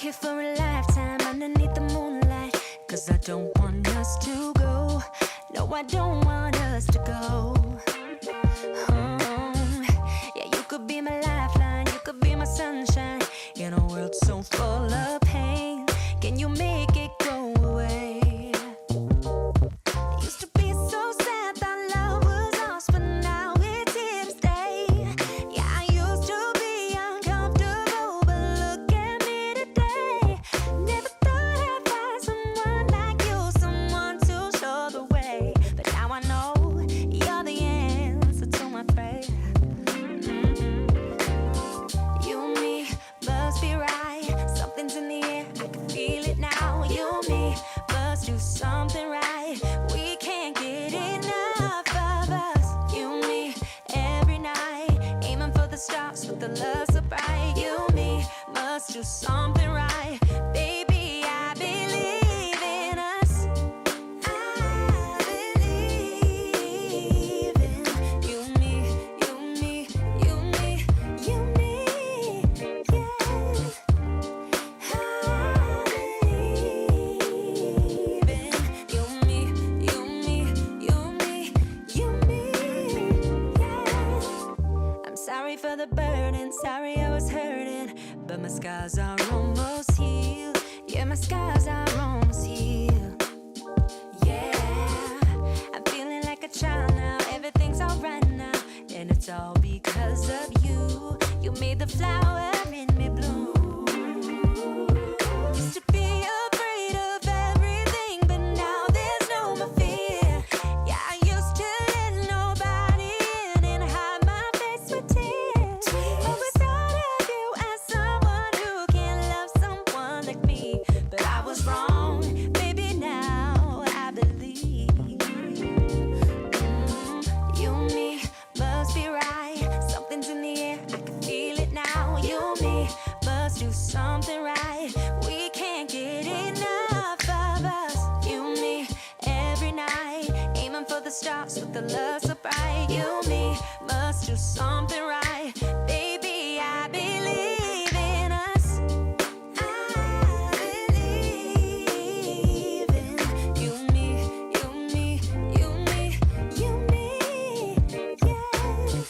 here for a lifetime underneath the moonlight. Cause I don't want us to go. No, I don't want us to go. Yeah, you could be my lifeline, you could be my sunshine. In a world so full of pain, can you make it go away? Used to be so sad that love was lost, but now it's here to stay. Yeah, I used to be uncomfortable, but look at me today. Never thought I'd find someone like you, someone to show the way. But now I know you're the answer to my prayer. You and me must be right. Something's in the air, I can feel it now. You and me must do something right. We can't get enough of us. You and me every night, aiming for the stars with the love so bright. You and me must do something right. Baby, I believe in us. I believe in you and me, you and me, you and me, you and me, yeah. I believe in you and me, you and me, you and me, you and me, yeah. I'm sorry for the burden, sorry I was hurting, but my scars are almost healed. Yeah, my scars are almost healed. Yeah, I'm feeling like a child now. Everything's alright now, and it's all because of you. You made the flower in me bloom. Used to be afraid of everything, but now there's no more fear. Yeah, I used to let nobody in and hide my face with tears. But without of you as someone who can love someone like me, but I was wrong, baby, now I believe. You and me must be right. Something's in the air, I can feel it now. You and me must do something right. We can't get enough of us. You and me every night, aiming for the stars with the love so bright. You and me must do something right. Baby, I believe in us. I believe in you and me, you and me, you and me, you and me, yeah.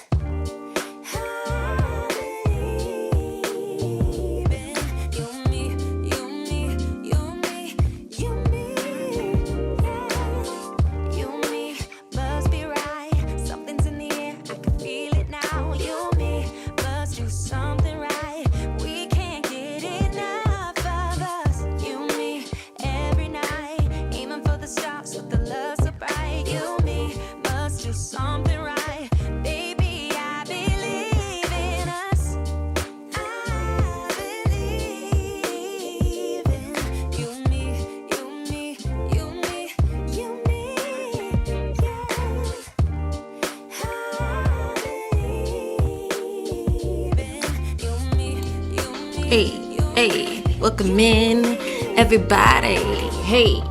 I believe in you and me, you and me, you and me, you and me, yeah. You and me must be right. Something's in the air, I can feel it now. You and me must do something right. We can't get enough of us. You and me every night, aiming for the stars with the love so bright. You and me must do something right. Baby, I believe in us. I believe in you and me, you and me, you and me, you and me, yeah. I believe in you and me, you and me. Hey, welcome in, everybody. Hey,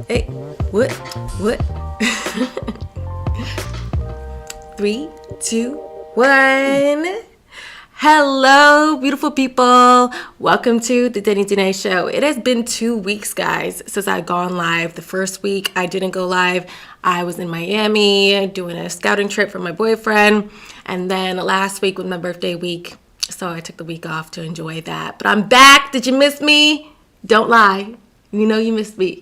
hey, what? 3, 2, 1. Hello, beautiful people. Welcome to the Danielle Show. It has been 2 weeks, guys, since I've gone live. The first week I didn't go live. I was in Miami doing a scouting trip for my boyfriend. And then last week was my birthday week, so I took the week off to enjoy that. But I'm back. Did you miss me? Don't lie. You know you missed me.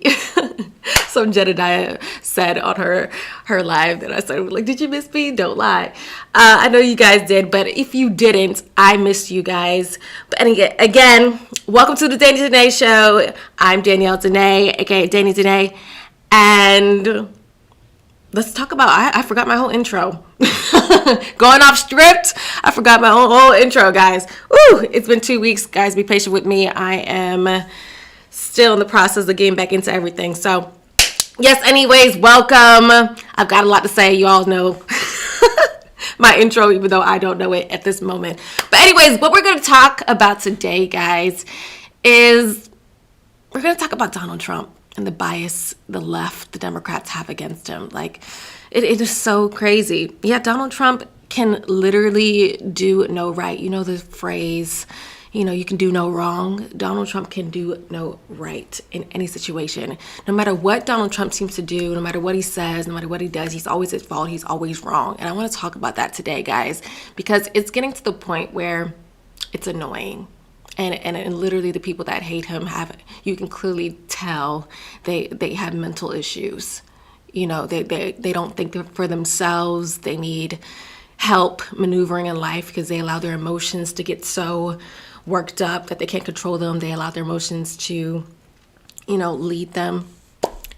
Some Jedediah said on her live that I said, like, did you miss me? Don't lie. I know you guys did, but if you didn't, I missed you guys. But again, welcome to the Danielle Show. I'm Danielle Danea, aka Dani Danea, and let's talk about, I forgot my whole intro. Going off script, I forgot my whole intro, guys. Woo! It's been 2 weeks, guys. Be patient with me. I am still in the process of getting back into everything. So, yes, anyways, welcome. I've got a lot to say. You all know my intro, even though I don't know it at this moment. But anyways, what we're going to talk about today, guys, is we're going to talk about Donald Trump and the bias the left, the Democrats have against him. Like, it is so crazy. Yeah, Donald Trump can literally do no right. You know the phrase, you can do no wrong. Donald Trump can do no right in any situation. No matter what Donald Trump seems to do, no matter what he says, no matter what he does, he's always at fault. He's always wrong. And I want to talk about that today, guys, because it's getting to the point where it's annoying. And literally the people that hate him you can clearly tell they have mental issues. They don't think for themselves. They need help maneuvering in life because they allow their emotions to get so worked up that they can't control them. They allow their emotions to, lead them.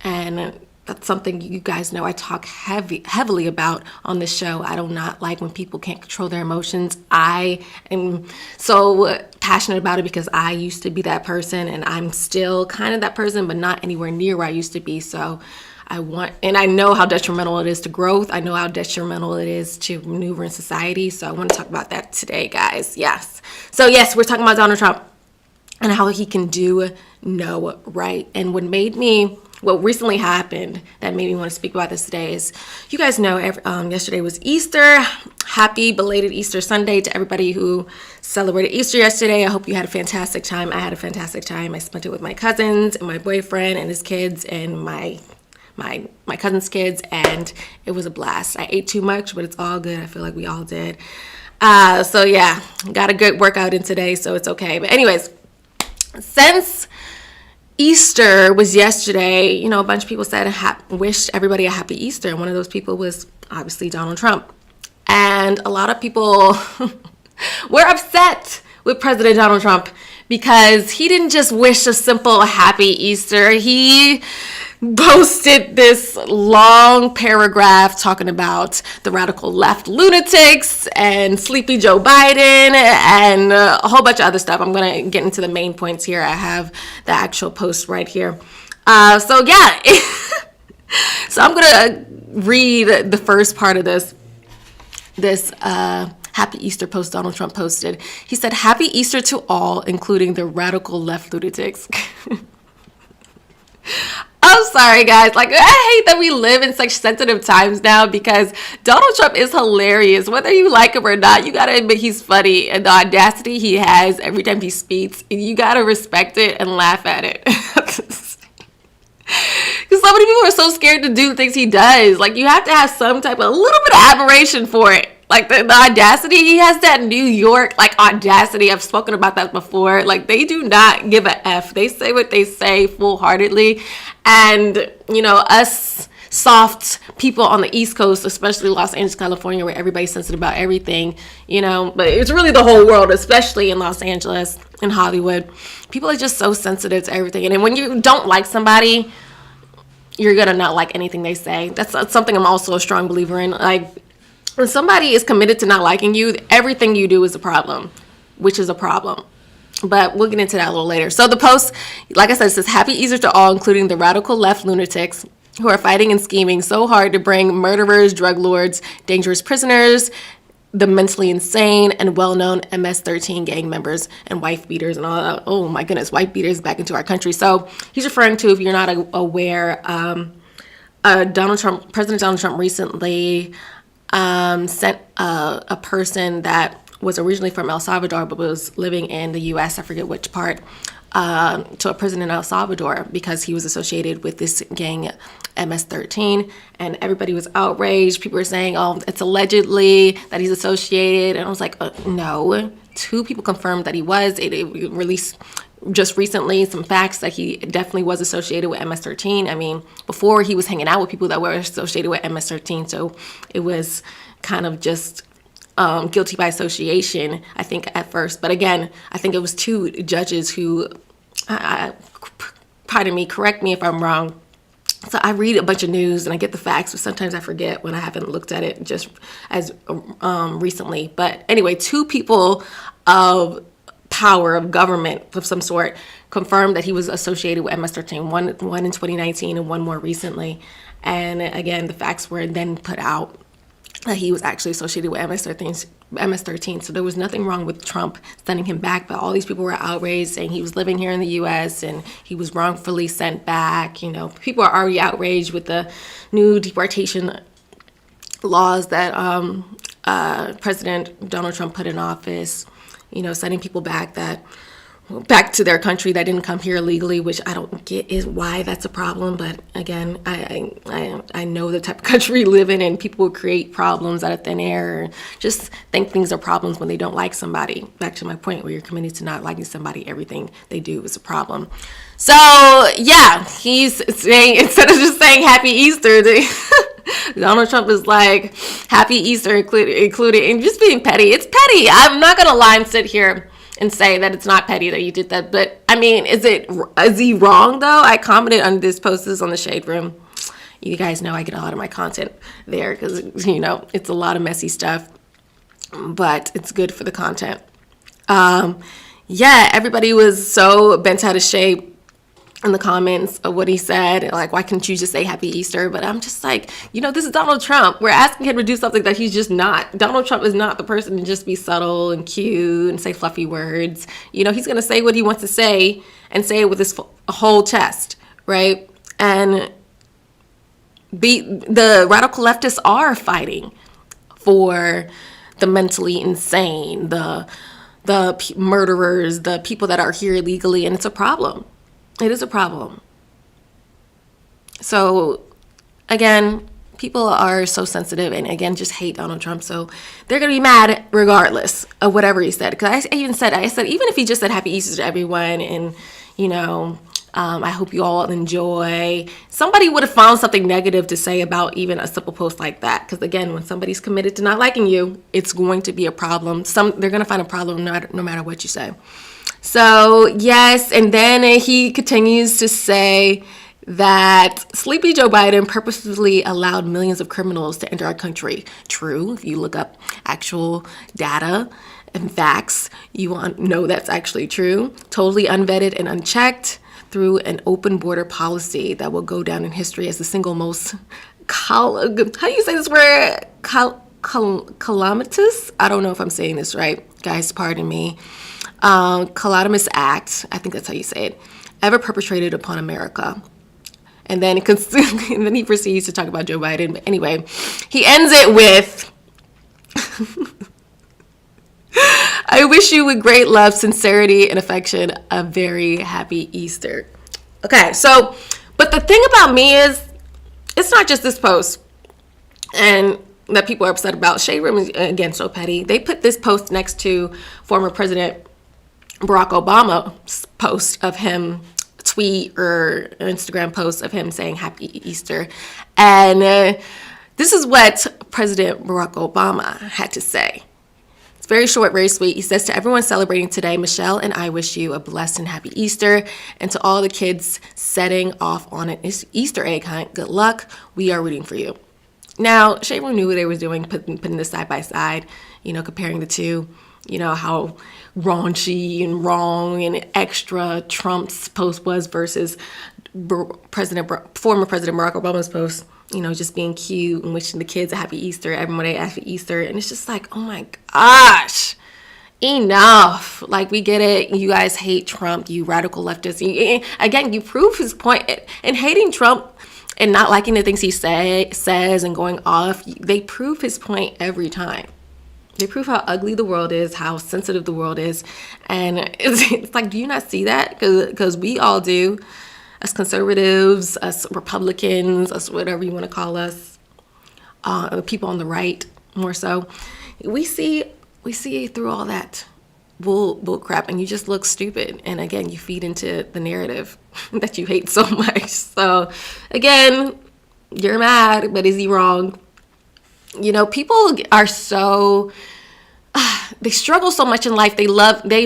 And that's something you guys know I talk heavily about on this show. I do not like when people can't control their emotions. I am so passionate about it because I used to be that person, and I'm still kind of that person, but not anywhere near where I used to be. So I know how detrimental it is to growth. I know how detrimental it is to maneuver in society. So I want to talk about that today, guys. Yes. So yes, we're talking about Donald Trump and how he can do no right. And what recently happened that made me want to speak about this today is, you guys know, yesterday was Easter. Happy belated Easter Sunday to everybody who celebrated Easter yesterday. I hope you had a fantastic time. I had a fantastic time. I spent it with my cousins and my boyfriend and his kids and my cousin's kids, and it was a blast. I ate too much, but it's all good. I feel like we all did. So yeah, got a good workout in today, so it's okay. But anyways, since Easter was yesterday, a bunch of people said wished everybody a happy Easter, and one of those people was obviously Donald Trump. And a lot of people were upset with President Donald Trump because he didn't just wish a simple happy Easter. He posted this long paragraph talking about the radical left lunatics and sleepy Joe Biden and a whole bunch of other stuff. I'm going to get into the main points here. I have the actual post right here. So yeah, so I'm going to read the first part of this Happy Easter post Donald Trump posted. He said, "Happy Easter to all, including the radical left lunatics." I'm sorry, guys. I hate that we live in such sensitive times now because Donald Trump is hilarious. Whether you like him or not, you got to admit he's funny. And the audacity he has every time he speaks, you got to respect it and laugh at it. Because so many people are so scared to do the things he does. You have to have some type of a little bit of admiration for it. The audacity, he has that New York, audacity. I've spoken about that before. They do not give a F. They say what they say full-heartedly. And, us soft people on the East Coast, especially Los Angeles, California, where everybody's sensitive about everything, but it's really the whole world, especially in Los Angeles and Hollywood. People are just so sensitive to everything. And then when you don't like somebody, you're going to not like anything they say. That's something I'm also a strong believer in. When somebody is committed to not liking you, everything you do is a problem, which is a problem. But we'll get into that a little later. So the post, like I said, says, "Happy Easter to all, including the radical left lunatics who are fighting and scheming so hard to bring murderers, drug lords, dangerous prisoners, the mentally insane, and well-known MS-13 gang members and wife beaters and all that." Oh my goodness, wife beaters back into our country. So he's referring to, if you're not aware, President Donald Trump recently sent a person that was originally from El Salvador but was living in the U.S., I forget which part, to a prison in El Salvador because he was associated with this gang MS-13, and everybody was outraged. People were saying, oh, it's allegedly that he's associated, and I was like, no. 2 people confirmed that he was. It released just recently some facts that he definitely was associated with MS-13. I mean, before he was hanging out with people that were associated with MS-13, so it was kind of just guilty by association, I think, at first. But again, I think it was 2 judges who, pardon me, correct me if I'm wrong. So I read a bunch of news and I get the facts, but sometimes I forget when I haven't looked at it just as recently. But anyway, 2 people of power, of government of some sort, confirmed that he was associated with MS-13, one in 2019 and one more recently. And again, the facts were then put out that he was actually associated with MS-13. So there was nothing wrong with Trump sending him back, but all these people were outraged, saying he was living here in the U.S. and he was wrongfully sent back. People are already outraged with the new deportation laws that President Donald Trump put in office, sending people back to their country that didn't come here illegally, which I don't get is why that's a problem. But again, I know the type of country we live in, and people will create problems out of thin air, or just think things are problems when they don't like somebody. Back to my point, where you're committed to not liking somebody, everything they do is a problem. So yeah, he's saying, instead of just saying Happy Easter, Donald Trump is like, Happy Easter included, and just being petty. It's petty. I'm not gonna lie and sit here and say that it's not petty that you did that. But I mean, is he wrong though? I commented on this post, this is on the Shade Room. You guys know I get a lot of my content there because, it's a lot of messy stuff, but it's good for the content. Yeah, everybody was so bent out of shape in the comments of what he said, like, why couldn't you just say Happy Easter? But I'm just like, this is Donald Trump. We're asking him to do something that he's just not. Donald Trump is not the person to just be subtle and cute and say fluffy words. He's going to say what he wants to say and say it with his whole chest, right? And the radical leftists are fighting for the mentally insane, the murderers, the people that are here illegally, and it's a problem. It is a problem. So, again, people are so sensitive and, again, just hate Donald Trump. So they're going to be mad regardless of whatever he said. Because I said, even if he just said Happy Easter to everyone and, I hope you all enjoy, somebody would have found something negative to say about even a simple post like that. Because, again, when somebody's committed to not liking you, it's going to be a problem. They're going to find a problem no matter what you say. So, yes, and then he continues to say that sleepy Joe Biden purposely allowed millions of criminals to enter our country. True, if you look up actual data and facts, you want to know that's actually true. Totally unvetted and unchecked through an open border policy that will go down in history as the single most, how do you say this word? Calamitous? I don't know if I'm saying this right. Guys, pardon me. Calamitous act, I think that's how you say it, ever perpetrated upon America. And then he proceeds to talk about Joe Biden. But anyway, he ends it with, I wish you with great love, sincerity, and affection a very happy Easter. Okay, so, but the thing about me is, it's not just this post and that people are upset about. Shade Room is, again, so petty. They put this post next to former President Barack Obama's post of him, tweet or Instagram post of him saying Happy Easter. And this is what President Barack Obama had to say. It's very short, very sweet. He says, to everyone celebrating today, Michelle and I wish you a blessed and happy Easter. And to all the kids setting off on an Easter egg hunt, good luck. We are rooting for you. Now, Shade Room knew what they were doing, putting this side by side, comparing the two, how raunchy and wrong and extra Trump's post was versus former President Barack Obama's post, just being cute and wishing the kids a happy Easter, everybody a happy Easter. And it's just like, oh my gosh, enough. Like, we get it. You guys hate Trump, you radical leftists. Again, you prove his point. And hating Trump and not liking the things he says and going off, they prove his point every time. They prove how ugly the world is, how sensitive the world is. And it's like, do you not see that? Because we all do. Us conservatives, us Republicans, us whatever you want to call us, people on the right more so. We see through all that bull crap, and you just look stupid. And again, you feed into the narrative that you hate so much. So again, you're mad, but is he wrong? People are so, they struggle so much in life. They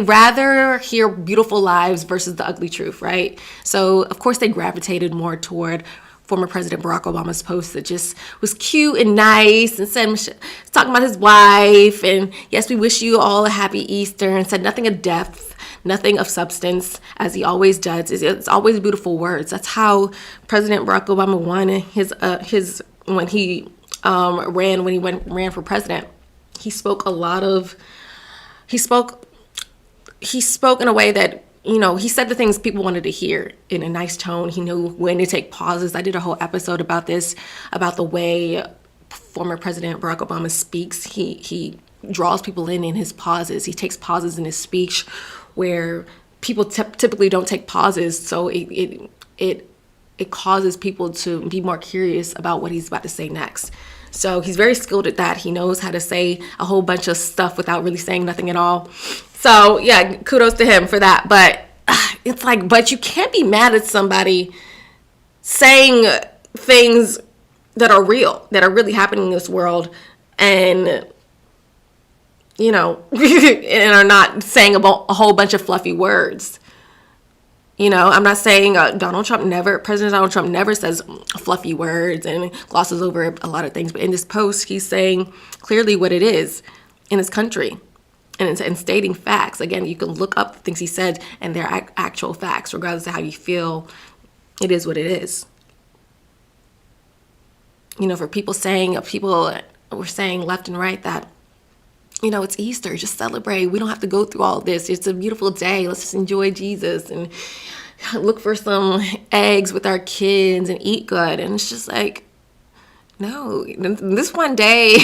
rather hear beautiful lives versus the ugly truth, right? So of course they gravitated more toward former President Barack Obama's post that just was cute and nice and said, talking about his wife, and yes, we wish you all a happy Easter, and said nothing of depth, nothing of substance, as he always does. It's always beautiful words. That's how President Barack Obama won his when he ran for president. He spoke in a way that, he said the things people wanted to hear in a nice tone. He knew when to take pauses. I did a whole episode about this, about the way former President Barack Obama speaks, he draws people in his pauses. He takes pauses in his speech where people typically don't take pauses. So it causes people to be more curious about what he's about to say next. So he's very skilled at that. He knows how to say a whole bunch of stuff without really saying nothing at all. So yeah, kudos to him for that. But it's like, but you can't be mad at somebody saying things that are real, that are really happening in this world, and and are not saying about a whole bunch of fluffy words. I'm not saying President Donald Trump never says fluffy words and glosses over a lot of things. But in this post, he's saying clearly what it is in this country and stating facts. Again, you can look up the things he said and they're actual facts, regardless of how you feel. It is what it is. For people were saying left and right that, it's Easter, just celebrate. We don't have to go through all this. It's a beautiful day. Let's just enjoy Jesus and look for some eggs with our kids and eat good. And it's just like, no, this holiday,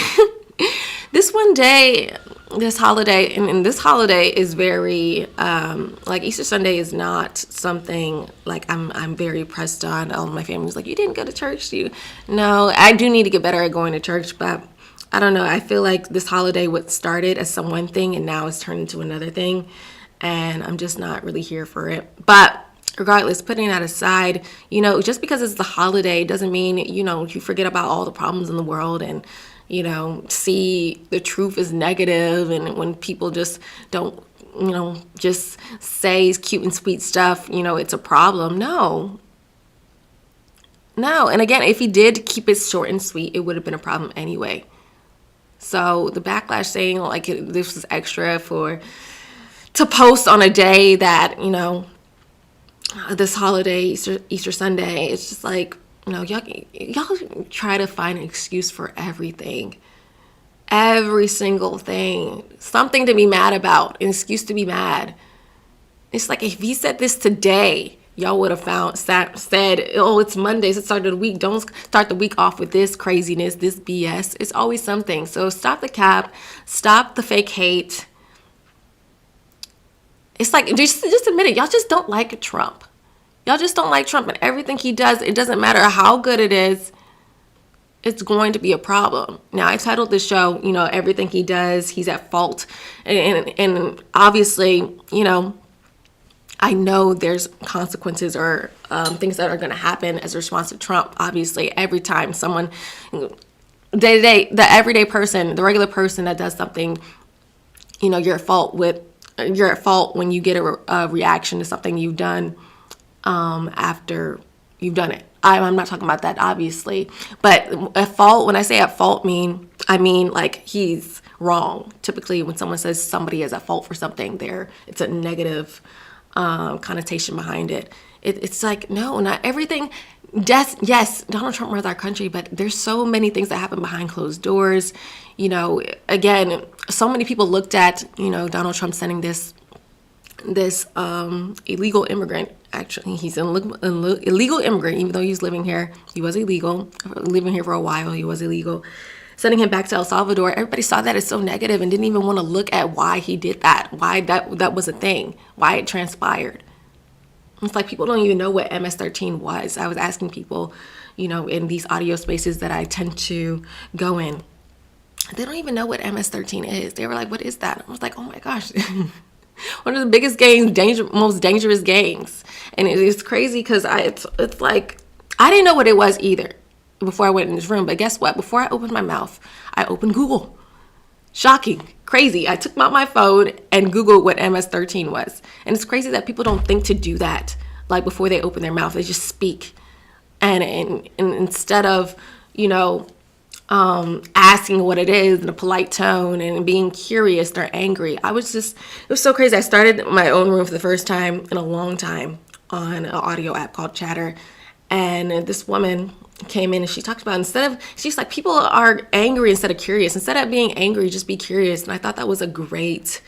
and this holiday is very, like Easter Sunday is not something like I'm very pressed on. All my family's like, you didn't go to church, No, I do need to get better at going to church, but I don't know. I feel like this holiday started as some one thing and now it's turned into another thing. And I'm just not really here for it. But regardless, putting that aside, just because it's the holiday doesn't mean, you forget about all the problems in the world and, see the truth is negative. And when people just don't, just say cute and sweet stuff, it's a problem. No. And again, if he did keep it short and sweet, it would have been a problem anyway. So the backlash saying like this was extra to post on a day that, this holiday, Easter Sunday, it's just like, y'all try to find an excuse for everything. Every single thing. Something to be mad about, an excuse to be mad. It's like if he said this today, y'all would have said, oh, it's Monday, it's the start of the week. Don't start the week off with this craziness, this BS. It's always something. So stop the cap, stop the fake hate. It's like, just admit it. Y'all just don't like Trump. Y'all just don't like Trump, and everything he does, it doesn't matter how good it is, it's going to be a problem. Now, I titled the show, everything he does, he's at fault. And obviously, I know there's consequences or things that are going to happen as a response to Trump. Obviously, every time someone, day-to-day, the everyday person, the regular person that does something, you're at fault when you get a reaction to something you've done after you've done it. I'm not talking about that, obviously. But at fault, when I say at fault, I mean like he's wrong. Typically, when someone says somebody is at fault for something, it's a negative connotation behind it. It's like, no, not everything. Yes, Donald Trump runs our country, but there's so many things that happen behind closed doors. Again, so many people looked at, Donald Trump sending this illegal immigrant. Actually, he's an illegal immigrant, even though he's living here. He was illegal. Living here for a while, he was illegal. Sending him back to El Salvador, everybody saw that as so negative and didn't even want to look at why he did that, why that was a thing, why it transpired. It's like people don't even know what MS-13 was. I was asking people, in these audio spaces that I tend to go in, they don't even know what MS-13 is. They were like, what is that? I was like, oh my gosh. One of the biggest gangs, most dangerous gangs. And it's crazy because it's like, I didn't know what it was either before I went in this room. But guess what? Before I opened my mouth, I opened Google. Shocking. Crazy. I took out my phone and Googled what MS-13 was. And it's crazy that people don't think to do that. Like before they open their mouth, they just speak. And instead of, asking what it is in a polite tone and being curious, they're angry. It was so crazy. I started my own room for the first time in a long time on an audio app called Chatter. And this woman came in and she talked about, she's like, people are angry instead of curious. Instead of being angry, just be curious. And I thought that was a great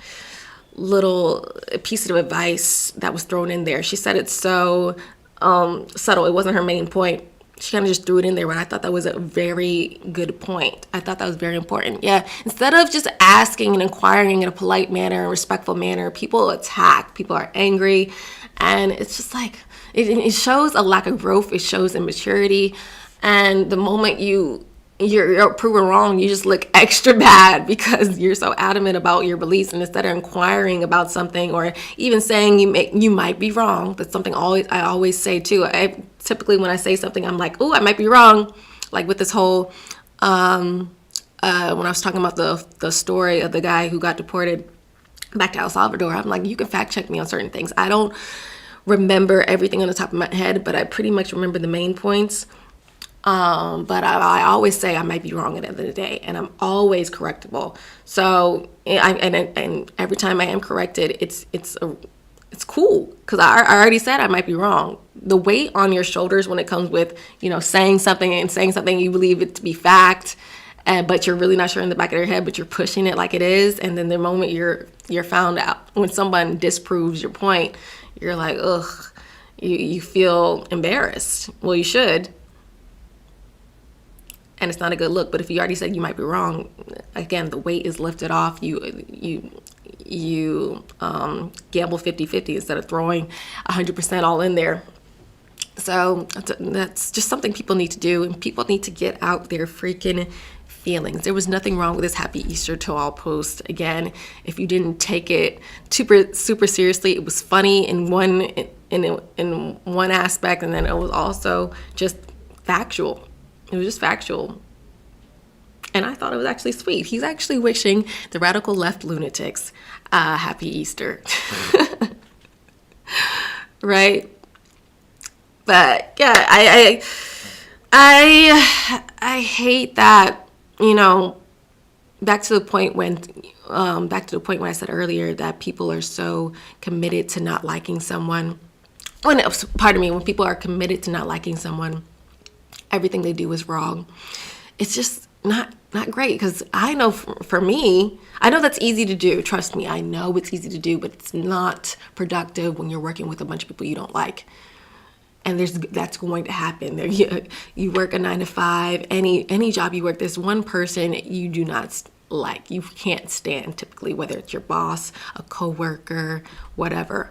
little piece of advice that was thrown in there. She said it's so subtle. It wasn't her main point. She kind of just threw it in there, but I thought that was a very good point. I thought that was very important. Yeah, instead of just asking and inquiring in a polite manner, a respectful manner, people attack, people are angry, and it's just like, it shows a lack of growth, it shows immaturity, and the moment you're proven wrong, you just look extra bad because you're so adamant about your beliefs, and instead of inquiring about something or even saying you might be wrong. That's something I always say too. Typically when I say something, I'm like, oh, I might be wrong. Like with this whole when I was talking about the story of the guy who got deported back to El Salvador, I'm like, you can fact check me on certain things. I don't remember everything on the top of my head, but I pretty much remember the main points. But I always say I might be wrong at the end of the day, and I'm always correctable. So, and every time I am corrected, it's cool because I already said I might be wrong. The weight on your shoulders when it comes with, saying something you believe it to be fact, but you're really not sure in the back of your head, but you're pushing it like it is. And then the moment you're found out, when someone disproves your point, you're like, ugh, you feel embarrassed. Well, you should. And it's not a good look. But if you already said you might be wrong, again, the weight is lifted off. You gamble 50-50 instead of throwing 100% all in there. So that's just something people need to do, and people need to get out their freaking feelings. There was nothing wrong with this Happy Easter to all post. Again, if you didn't take it super seriously, it was funny in one aspect, and then it was also just factual. It was just factual. And I thought it was actually sweet. He's actually wishing the radical left lunatics Happy Easter. Right? But yeah, I hate that, back to the point when I said earlier that people are so committed to not liking someone. When people are committed to not liking someone, everything they do is wrong. It's just not great, because I know for me, I know that's easy to do. Trust me, I know it's easy to do, but it's not productive when you're working with a bunch of people you don't like. And that's going to happen. You work a 9-to-5, any job you work, there's one person you do not like, you can't stand typically, whether it's your boss, a coworker, whatever.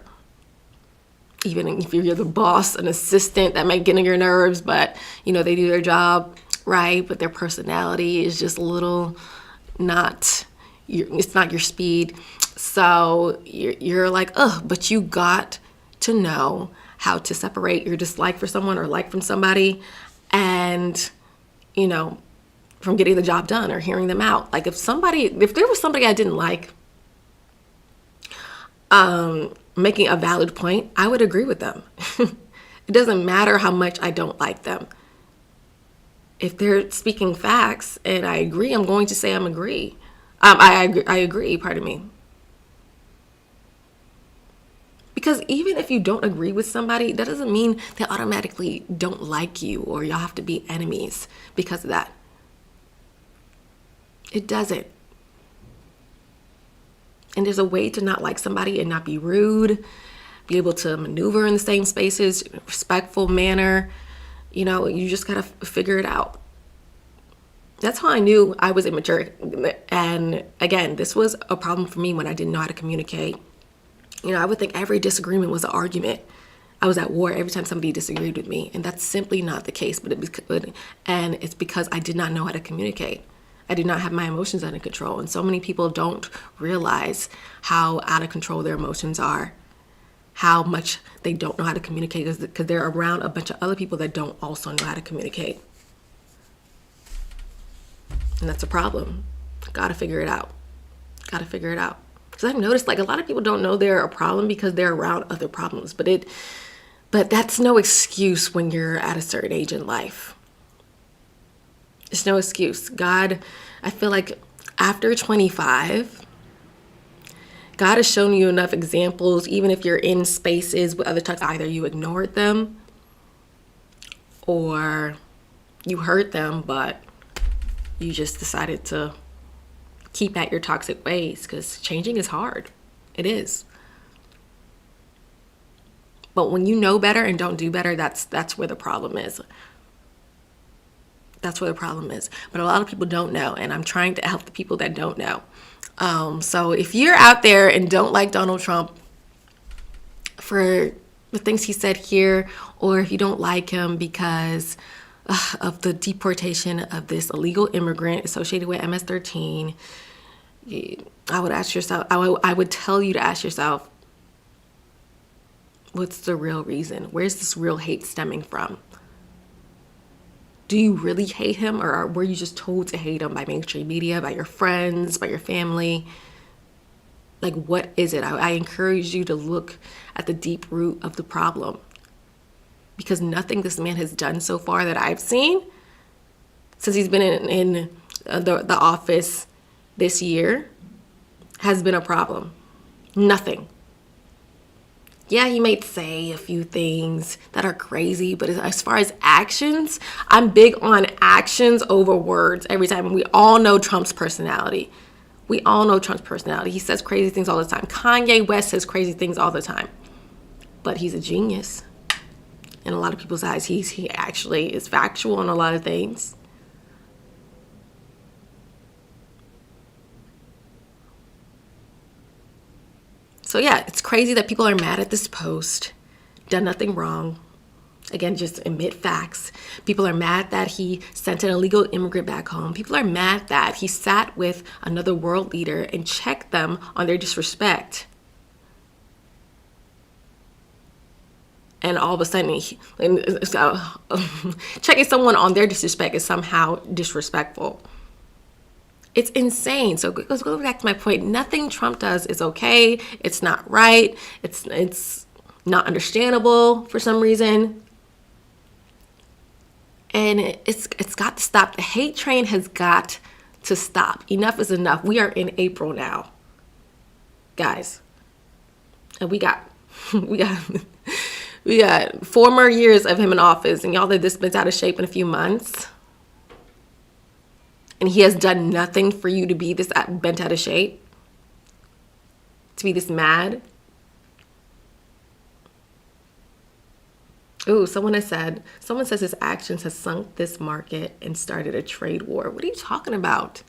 Even if you're the boss, an assistant, that might get on your nerves, but they do their job right, but their personality is just a little it's not your speed. So you're like, ugh, but you got to know how to separate your dislike for someone or like from somebody, and from getting the job done or hearing them out. Like if there was somebody I didn't like, making a valid point, I would agree with them. It doesn't matter how much I don't like them. If they're speaking facts and I agree, I'm going to say I agree, pardon me. Because even if you don't agree with somebody, that doesn't mean they automatically don't like you or y'all have to be enemies because of that. It doesn't. And there's a way to not like somebody and not be rude, be able to maneuver in the same spaces, respectful manner. You just gotta figure it out. That's how I knew I was immature. And again, this was a problem for me when I didn't know how to communicate. I would think every disagreement was an argument. I was at war every time somebody disagreed with me, and that's simply not the case. And it's because I did not know how to communicate. I did not have my emotions under control. And so many people don't realize how out of control their emotions are, how much they don't know how to communicate because they're around a bunch of other people that don't also know how to communicate. And that's a problem. Gotta figure it out. Because I've noticed a lot of people don't know they're a problem because they're around other problems. But that's no excuse when you're at a certain age in life. It's no excuse. God, I feel like after 25, God has shown you enough examples, even if you're in spaces with other types, either you ignored them or you heard them, but you just decided to keep at your toxic ways, because changing is hard. It is. But when you know better and don't do better, that's where the problem is. That's where the problem is. But a lot of people don't know, and I'm trying to help the people that don't know. So if you're out there and don't like Donald Trump for the things he said here, or if you don't like him because of the deportation of this illegal immigrant associated with MS-13, I would ask yourself, I would tell you to ask yourself, what's the real reason? Where's this real hate stemming from? Do you really hate him, or were you just told to hate him by mainstream media, by your friends, by your family? Like, what is it? I encourage you to look at the deep root of the problem, because nothing this man has done so far that I've seen since he's been in the office this year has been a problem. Nothing. Yeah, he might say a few things that are crazy, but as far as actions, I'm big on actions over words every time. And we all know Trump's personality. We all know Trump's personality. He says crazy things all the time. Kanye West says crazy things all the time. But he's a genius. In a lot of people's eyes, he actually is factual on a lot of things. So yeah, it's crazy that people are mad at this post. Done nothing wrong. Again, just admit facts. People are mad that he sent an illegal immigrant back home. People are mad that he sat with another world leader and checked them on their disrespect. And all of a sudden, checking someone on their disrespect is somehow disrespectful. It's insane. So let's go back to my point. Nothing Trump does is okay. It's not right. It's not understandable for some reason. And it's got to stop. The hate train has got to stop. Enough is enough. We are in April now, guys. And we got 4 more years of him in office, and y'all that this bent out of shape in a few months. And he has done nothing for you to be this bent out of shape, to be this mad. Ooh, someone says his actions has sunk this market and started a trade war. What are you talking about?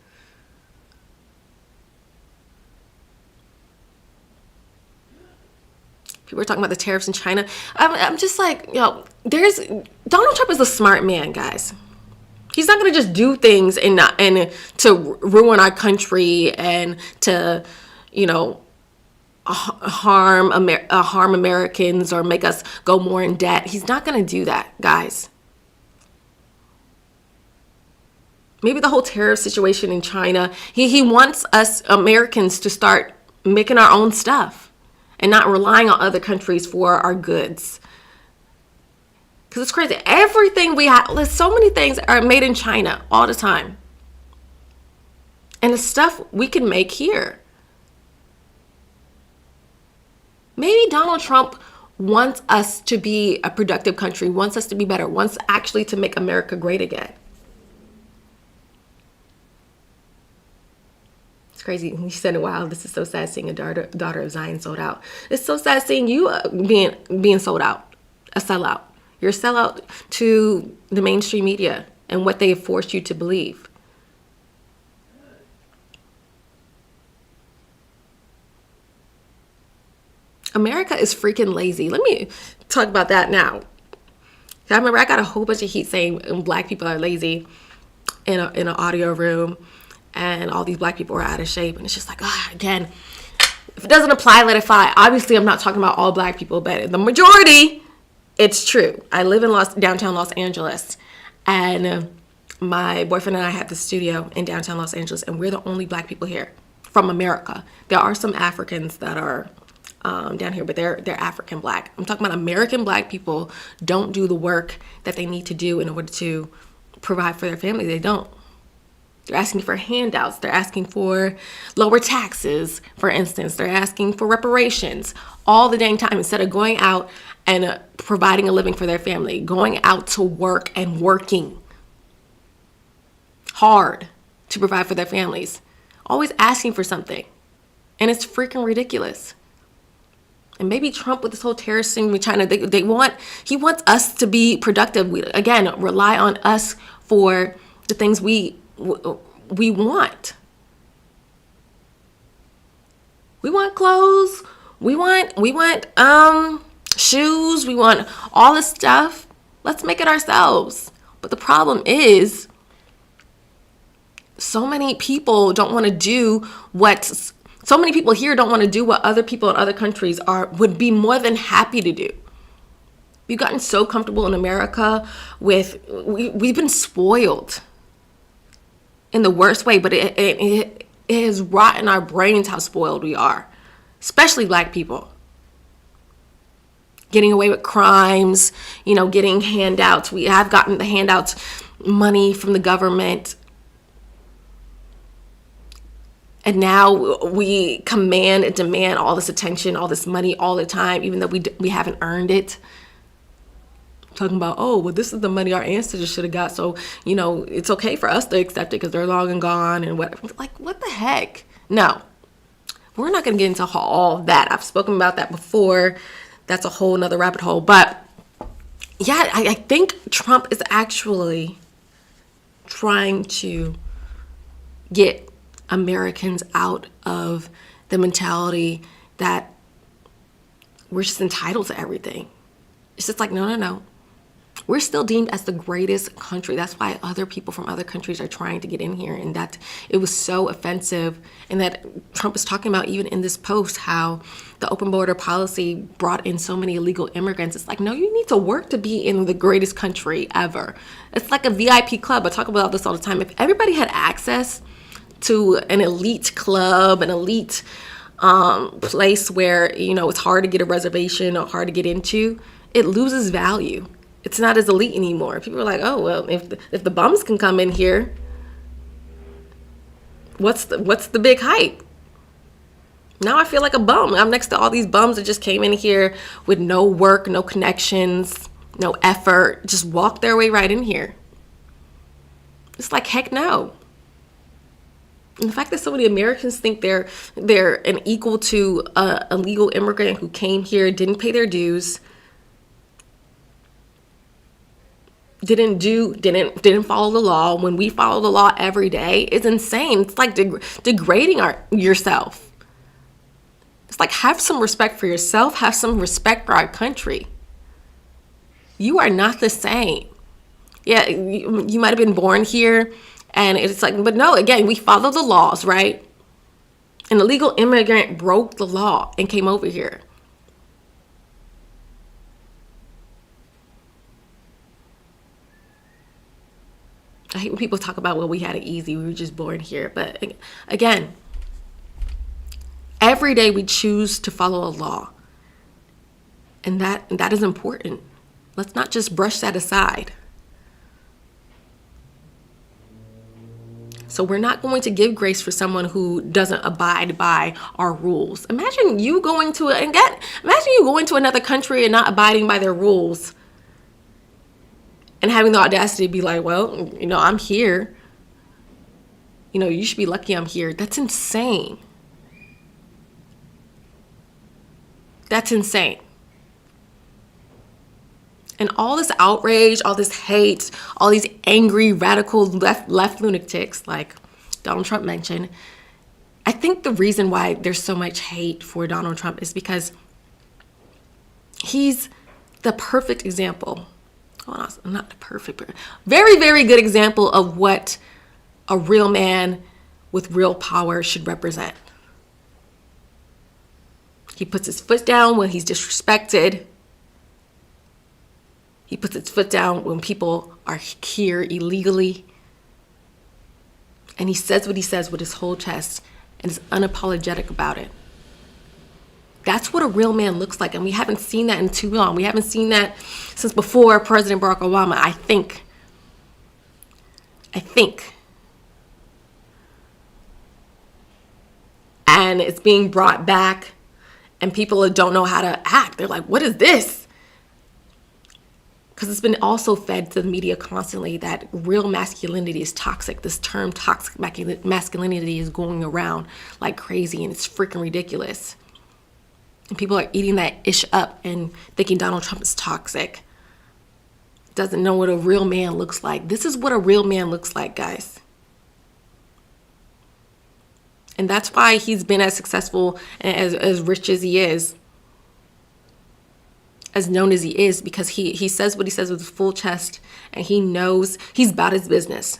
People are talking about the tariffs in China. I'm just like, Donald Trump is a smart man, guys. He's not going to just do things and to ruin our country and to, harm Americans or make us go more in debt. He's not going to do that, guys. Maybe the whole tariff situation in China, he wants us Americans to start making our own stuff and not relying on other countries for our goods. Because it's crazy. Everything we have, there's so many things are made in China all the time. And the stuff we can make here. Maybe Donald Trump wants us to be a productive country, wants us to be better, wants actually to make America great again. It's crazy. He said, wow, this is so sad seeing a daughter of Zion sold out. It's so sad seeing you being sold out, a sellout. You're a sellout to the mainstream media and what they have forced you to believe. America is freaking lazy. Let me talk about that now. I remember I got a whole bunch of heat saying black people are lazy in an audio room, and all these black people are out of shape. And it's just like, again, if it doesn't apply, let it fly. Obviously, I'm not talking about all black people, but the majority. It's true. I live in downtown Los Angeles, and my boyfriend and I have the studio in downtown Los Angeles, and we're the only black people here from America. There are some Africans that are down here, but they're African black. I'm talking about American black people don't do the work that they need to do in order to provide for their family. They don't. They're asking for handouts. They're asking for lower taxes, for instance. They're asking for reparations all the dang time instead of going out and providing a living for their family, going out to work and working hard to provide for their families. Always asking for something. And it's freaking ridiculous. And maybe Trump with this whole terrorist thing with China, he wants us to be productive. We, again, rely on us for the things we want. We want clothes. We want shoes. We want all this stuff. Let's make it ourselves. But the problem is, so many people don't want to do what. So many people here don't want to do what other people in other countries would be more than happy to do. We've gotten so comfortable in America we've been spoiled in the worst way, but it has rotten our brains how spoiled we are, especially Black people. Getting away with crimes, getting handouts. We have gotten the handouts, money from the government. And now we command and demand all this attention, all this money all the time, even though we haven't earned it. Talking about, oh, well, this is the money our ancestors should have got, so, it's okay for us to accept it because they're long and gone and whatever. Like, what the heck? No. We're not going to get into all that. I've spoken about that before. That's a whole nother rabbit hole. But, yeah, I think Trump is actually trying to get Americans out of the mentality that we're just entitled to everything. It's just like, no. We're still deemed as the greatest country. That's why other people from other countries are trying to get in here. And that it was so offensive. And that Trump is talking about, even in this post, how the open border policy brought in so many illegal immigrants. It's like, no, you need to work to be in the greatest country ever. It's like a VIP club. I talk about this all the time. If everybody had access to an elite club, an elite place where, it's hard to get a reservation or hard to get into, it loses value. It's not as elite anymore. People are like, oh, well, if the bums can come in here, what's the big hype? Now I feel like a bum. I'm next to all these bums that just came in here with no work, no connections, no effort, just walked their way right in here. It's like, heck no. And the fact that so many Americans think they're an equal to a legal immigrant who came here, didn't pay their dues, didn't follow the law when we follow the law every day, is insane. It's like degrading yourself. It's like, have some respect for yourself, have some respect for our country. You are not the same. Yeah, you might have been born here, and it's like, but no, again, we follow the laws, right? An illegal immigrant broke the law and came over here. I hate when people talk about, well, we had it easy, we were just born here. But again, every day we choose to follow a law. And that is important. Let's not just brush that aside. So we're not going to give grace for someone who doesn't abide by our rules. Imagine you going to another country and not abiding by their rules. And having the audacity to be like, well, I'm here. You should be lucky I'm here. That's insane. That's insane. And all this outrage, all this hate, all these angry, radical left lunatics, like Donald Trump mentioned, I think the reason why there's so much hate for Donald Trump is because he's the perfect example. Well, not the perfect, but very, very good example of what a real man with real power should represent. He puts his foot down when he's disrespected. He puts his foot down when people are here illegally. And he says what he says with his whole chest and is unapologetic about it. That's what a real man looks like. And we haven't seen that in too long. We haven't seen that since before President Barack Obama, I think. And it's being brought back, and people don't know how to act. They're like, what is this? Because it's been also fed to the media constantly that real masculinity is toxic. This term toxic masculinity is going around like crazy, and it's freaking ridiculous. And people are eating that ish up and thinking Donald Trump is toxic. doesn't know what a real man looks like. This is what a real man looks like, guys. And that's why he's been as successful and as rich as he is, as known as he is, because he says what he says with his full chest, and he knows he's about his business.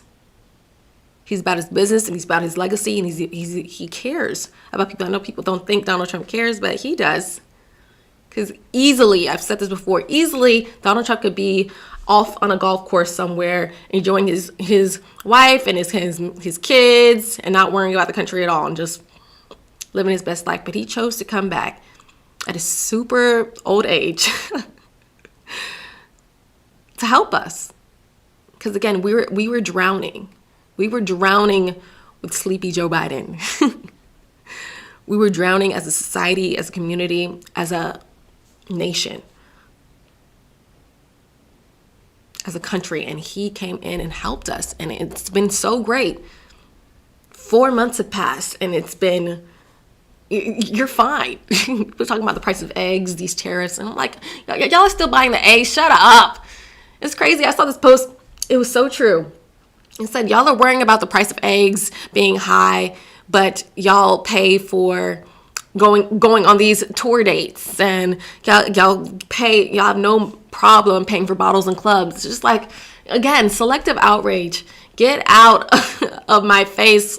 He's about his business, and he's about his legacy, and he cares about people. I know people don't think Donald Trump cares, but he does. Because easily, I've said this before, easily Donald Trump could be off on a golf course somewhere, enjoying his wife and his kids, and not worrying about the country at all, and just living his best life. But he chose to come back at a super old age to help us. Because again, we were drowning. We were drowning with sleepy Joe Biden. We were drowning as a society, as a community, as a nation, as a country. And he came in and helped us. And it's been so great. 4 months have passed, and it's been, you're fine. We're talking about the price of eggs, these tariffs. And I'm like, y'all are still buying the eggs. Shut up. It's crazy. I saw this post. It was so true. It said, y'all are worrying about the price of eggs being high, but y'all pay for going on these tour dates, and y'all have no problem paying for bottles and clubs. It's just like, again, selective outrage. Get out of my face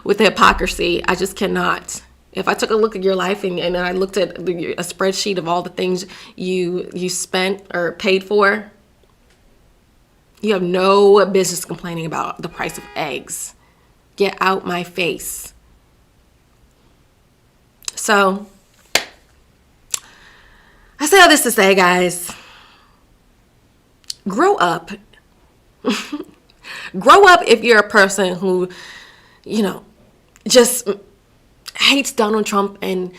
with the hypocrisy. I just cannot. If I took a look at your life and I looked at a spreadsheet of all the things you spent or paid for, you have no business complaining about the price of eggs. Get out my face. So, I say all this to say, guys, grow up. Grow up if you're a person who, just hates Donald Trump and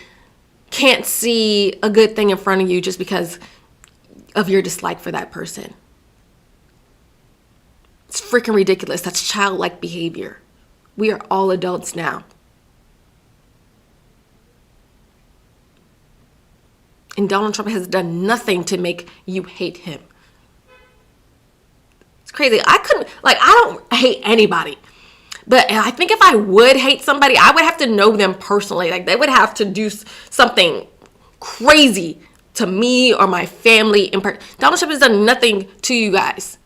can't see a good thing in front of you just because of your dislike for that person. It's freaking ridiculous. That's childlike behavior. We are all adults now. And Donald Trump has done nothing to make you hate him. It's crazy. I don't hate anybody. But I think if I would hate somebody, I would have to know them personally. Like, they would have to do something crazy to me or my family. Donald Trump has done nothing to you guys.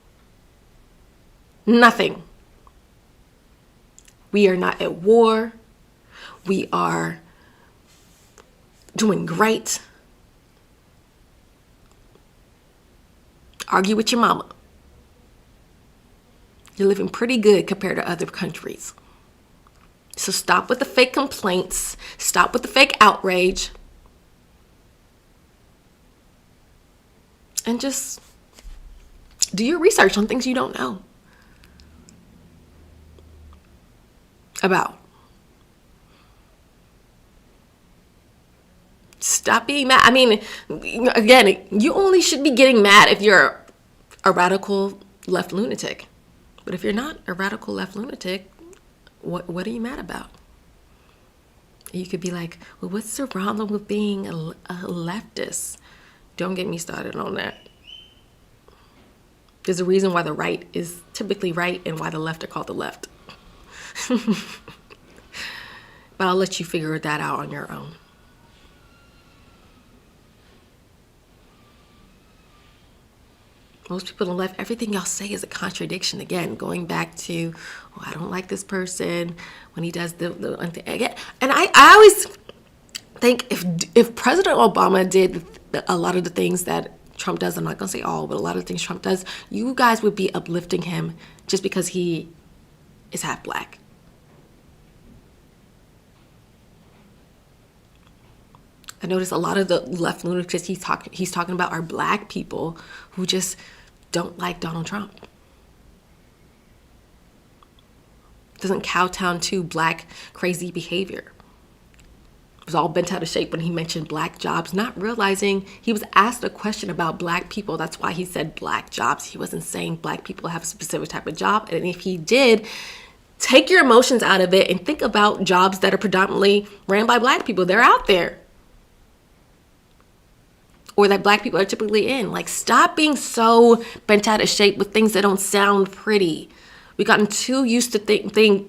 Nothing. We are not at war. We are doing great. Argue with your mama. You're living pretty good compared to other countries. So stop with the fake complaints. Stop with the fake outrage. And just do your research on things you don't know about. Stop being mad. I mean, again, you only should be getting mad if you're a radical left lunatic. But if you're not a radical left lunatic, what are you mad about? You could be like, well, what's the problem with being a leftist? Don't get me started on that. There's a reason why the right is typically right and why the left are called the left. But I'll let you figure that out on your own. Most people on the left, everything y'all say is a contradiction. Again, going back to, I don't like this person when he does the again. And I always think if President Obama did a lot of the things that Trump does, I'm not going to say all, but a lot of the things Trump does, you guys would be uplifting him just because he is half black. I notice a lot of the left lunatics he's talking about are black people who just don't like Donald Trump. Doesn't kowtow to black crazy behavior. Was all bent out of shape when he mentioned black jobs, not realizing he was asked a question about black people. That's why he said black jobs. He wasn't saying black people have a specific type of job. And if he did, take your emotions out of it and think about jobs that are predominantly ran by black people. They're out there. or that Black people are typically in. Like, stop being so bent out of shape with things that don't sound pretty. We've gotten too used to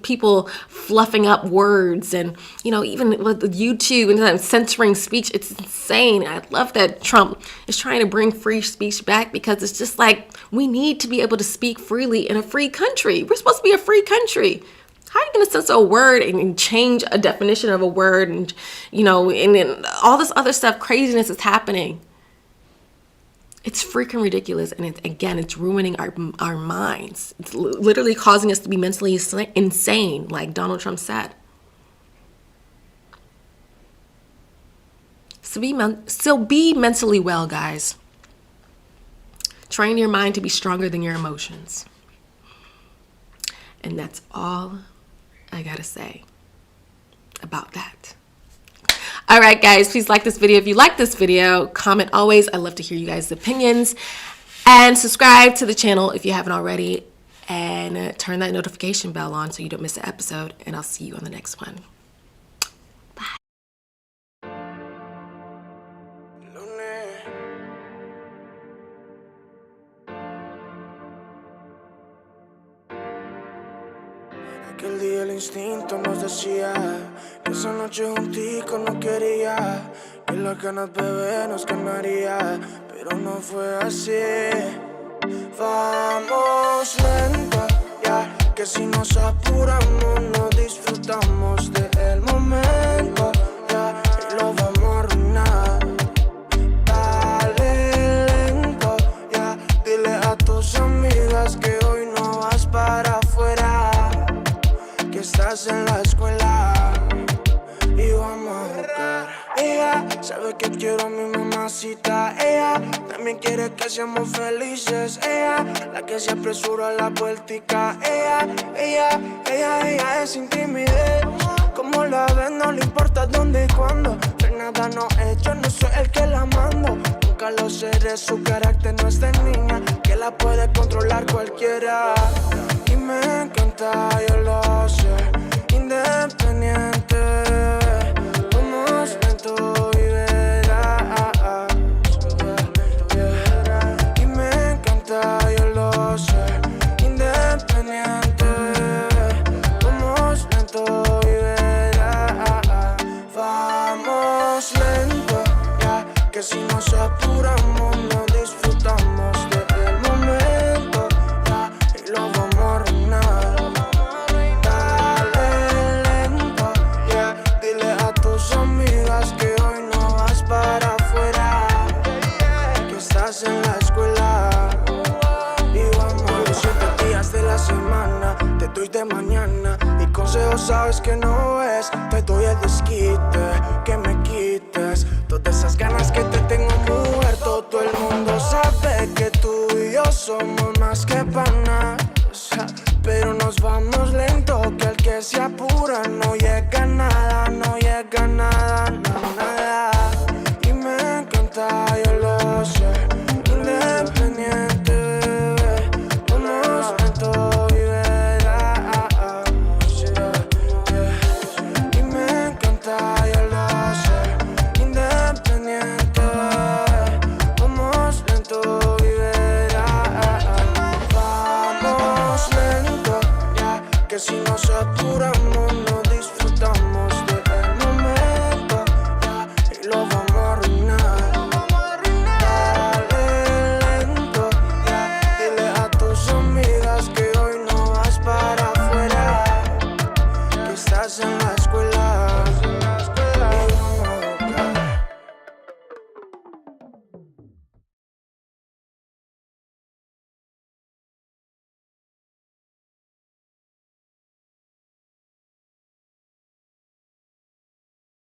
people fluffing up words, and even with YouTube and censoring speech. It's insane. I love that Trump is trying to bring free speech back, because it's just like, we need to be able to speak freely in a free country. We're supposed to be a free country. How are you going to censor a word and change a definition of a word, and and all this other stuff, craziness is happening? It's freaking ridiculous, and it's ruining our minds. It's literally causing us to be mentally insane, like Donald Trump said. So be mentally well, guys. Train your mind to be stronger than your emotions. And that's all I gotta say about that. All right, guys, please like this video. If you like this video, comment always. I love to hear you guys' opinions. And subscribe to the channel if you haven't already. And turn that notification bell on so you don't miss an episode. And I'll see you on the next one. Bye. Aquel día el instinto nos decía que esa noche juntico no quería, que las ganas bebé nos ganaría, pero no fue así. Vamos lento, ya, que si nos apuramos no disfrutamos del momento, ya, y lo vamos a arruinar. Dale lento, ya, dile a tus amigas que hoy no vas para afuera, que estás en la escuela y vamos a jugar. Ella sabe que quiero a mi mamacita. Ella también quiere que seamos felices. Ella, la que se apresura a la vueltica. Ella es sin timidez. Como la ves, no le importa dónde y cuándo. De nada no he hecho, no soy el que la mando. Nunca lo seré, su carácter no es de niña, que la puede controlar cualquiera. Y me encanta, yo lo sé, independiente. Vamos lento y verás. Y me encanta, yo lo sé, independiente. Vamos lento y verás. Vamos lento, ya, que si nos apuramos no disfrutamos del momento, ya, y lo vamos a arruinar. Dale lento, ya, dile a tus amigas que hoy no vas para afuera, que estás en la escuela y vamos. Los 7 días de la semana te doy de mañana, y consejos sabes que no es. Te doy el desquite, que me quites todas esas ganas que te tengo muerto. Todo el mundo sabe que tú y yo somos más que panas, pero nos vamos lento, que el que se apura no llega a nada, no llega a nada, nada. Y me encanta, yo lo sé, independiente, bebé. Vamos lento y verás. Y me encanta, yo lo sé, independiente, bebé. Vamos lento y verás. Vamos lento, ya, que si nos apuramos no